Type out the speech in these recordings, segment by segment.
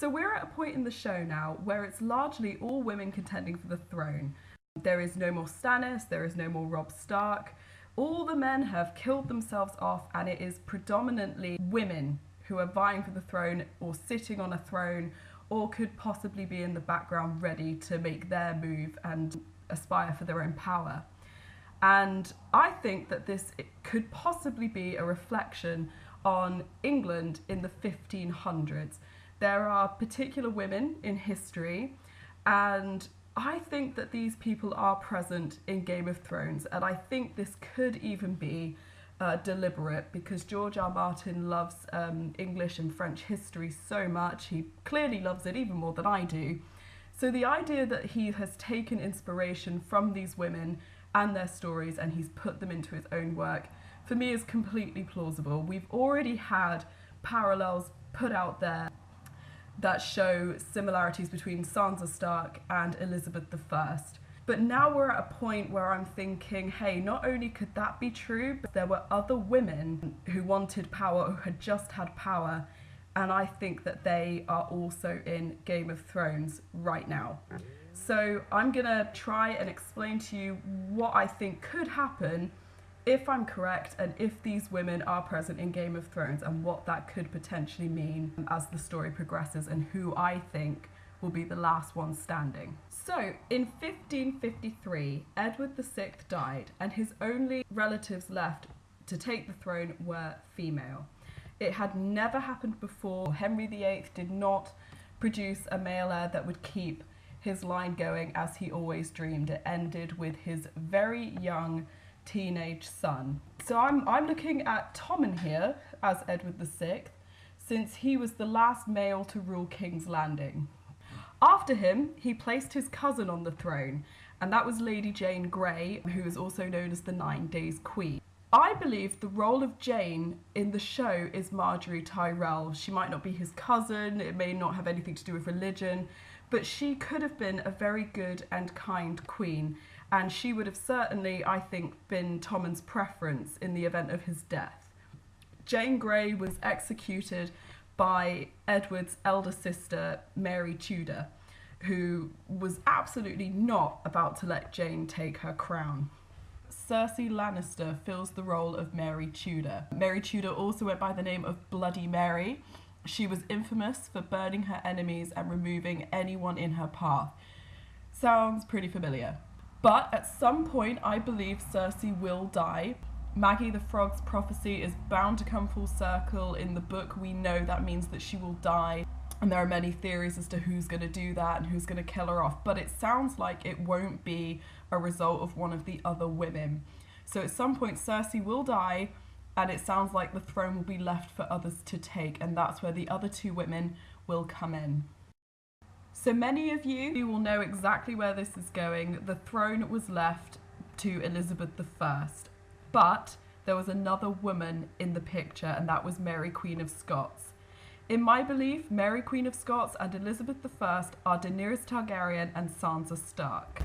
So we're at a point in the show now where it's largely all women contending for the throne. There is no more Stannis, there is no more Robb Stark. All the men have killed themselves off, and it is predominantly women who are vying for the throne or sitting on a throne or could possibly be in the background ready to make their move and aspire for their own power. And I think that this could possibly be a reflection on England in the 1500s. There are particular women in history, and I think that these people are present in Game of Thrones, and I think this could even be deliberate because George R. Martin loves English and French history so much. He clearly loves it even more than I do. So the idea that he has taken inspiration from these women and their stories and he's put them into his own work, for me is completely plausible. We've already had parallels put out there that show similarities between Sansa Stark and Elizabeth I. But now we're at a point where I'm thinking, hey, not only could that be true, but there were other women who wanted power, who had just had power, and I think that they are also in Game of Thrones right now. So I'm gonna try and explain to you what I think could happen if I'm correct and if these women are present in Game of Thrones and what that could potentially mean as the story progresses and who I think will be the last one standing. So in 1553, Edward VI died and his only relatives left to take the throne were female. It had never happened before. Henry VIII did not produce a male heir that would keep his line going as he always dreamed. It ended with his very young teenage son. So I'm looking at Tommen here as Edward VI, since he was the last male to rule King's Landing. After him, he placed his cousin on the throne, and that was Lady Jane Grey, who is also known as the 9 Days Queen. I believe the role of Jane in the show is Marjorie Tyrell. She might not be his cousin, it may not have anything to do with religion, but she could have been a very good and kind queen, and she would have certainly, I think, been Tommen's preference in the event of his death. Jane Grey was executed by Edward's elder sister, Mary Tudor, who was absolutely not about to let Jane take her crown. Cersei Lannister fills the role of Mary Tudor. Mary Tudor also went by the name of Bloody Mary. She was infamous for burning her enemies and removing anyone in her path. Sounds pretty familiar. But at some point, I believe Cersei will die. Maggie the Frog's prophecy is bound to come full circle. In the book, we know that means that she will die. And there are many theories as to who's going to do that and who's going to kill her off. But it sounds like it won't be a result of one of the other women. So at some point, Cersei will die, and it sounds like the throne will be left for others to take. And that's where the other two women will come in. So many of you will know exactly where this is going. The throne was left to Elizabeth I. But there was another woman in the picture, and that was Mary Queen of Scots. In my belief, Mary Queen of Scots and Elizabeth I are Daenerys Targaryen and Sansa Stark.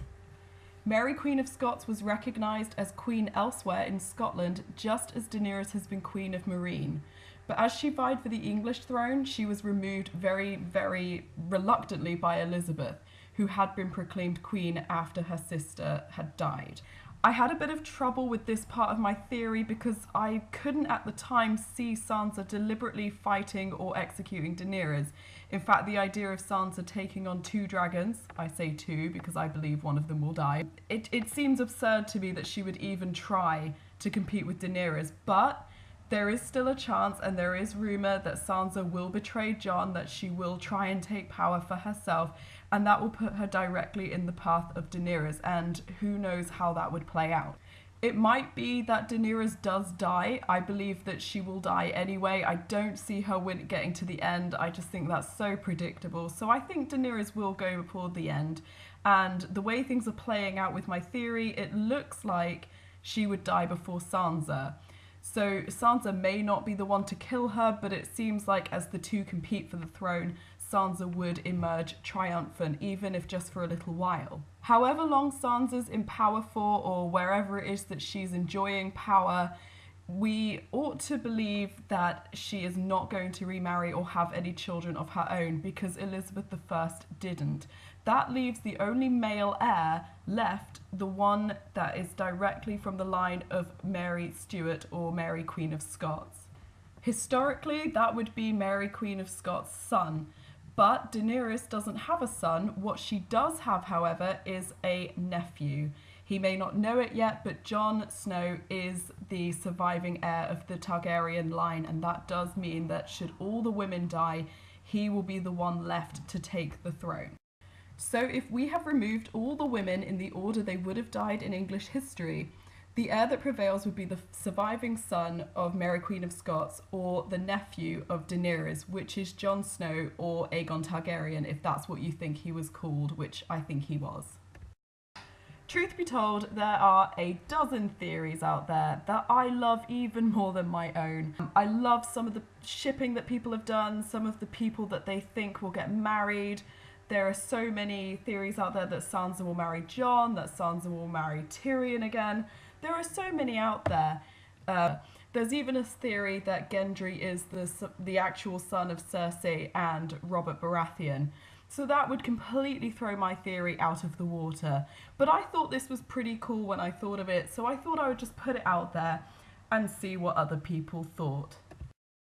Mary Queen of Scots was recognised as queen elsewhere in Scotland, just as Daenerys has been Queen of Meereen. But as she vied for the English throne, she was removed very, very reluctantly by Elizabeth, who had been proclaimed queen after her sister had died. I had a bit of trouble with this part of my theory because I couldn't at the time see Sansa deliberately fighting or executing Daenerys. In fact, the idea of Sansa taking on 2 dragons, I say 2 because I believe one of them will die, it seems absurd to me that she would even try to compete with Daenerys, but there is still a chance, and there is rumour that Sansa will betray Jon, that she will try and take power for herself, and that will put her directly in the path of Daenerys, and who knows how that would play out. It might be that Daenerys does die. I believe that she will die anyway. I don't see her getting to the end. I just think that's so predictable. So I think Daenerys will go before the end, and the way things are playing out with my theory, it looks like she would die before Sansa. So Sansa may not be the one to kill her, but it seems like as the two compete for the throne, Sansa would emerge triumphant, even if just for a little while. However long Sansa's in power for, or wherever it is that she's enjoying power, we ought to believe that she is not going to remarry or have any children of her own because Elizabeth I didn't. That leaves the only male heir left, the one that is directly from the line of Mary Stuart or Mary Queen of Scots. Historically, that would be Mary Queen of Scots' son. But Daenerys doesn't have a son. What she does have, however, is a nephew. He may not know it yet, but Jon Snow is the surviving heir of the Targaryen line, and that does mean that should all the women die, he will be the one left to take the throne. So if we have removed all the women in the order they would have died in English history, the heir that prevails would be the surviving son of Mary Queen of Scots or the nephew of Daenerys, which is Jon Snow or Aegon Targaryen, if that's what you think he was called, which I think he was. Truth be told, there are a dozen theories out there that I love even more than my own. I love some of the shipping that people have done, some of the people that they think will get married. There are so many theories out there that Sansa will marry Jon, that Sansa will marry Tyrion again. There are so many out there. There's even a theory that Gendry is the actual son of Cersei and Robert Baratheon. So that would completely throw my theory out of the water. But I thought this was pretty cool when I thought of it, so I thought I would just put it out there and see what other people thought.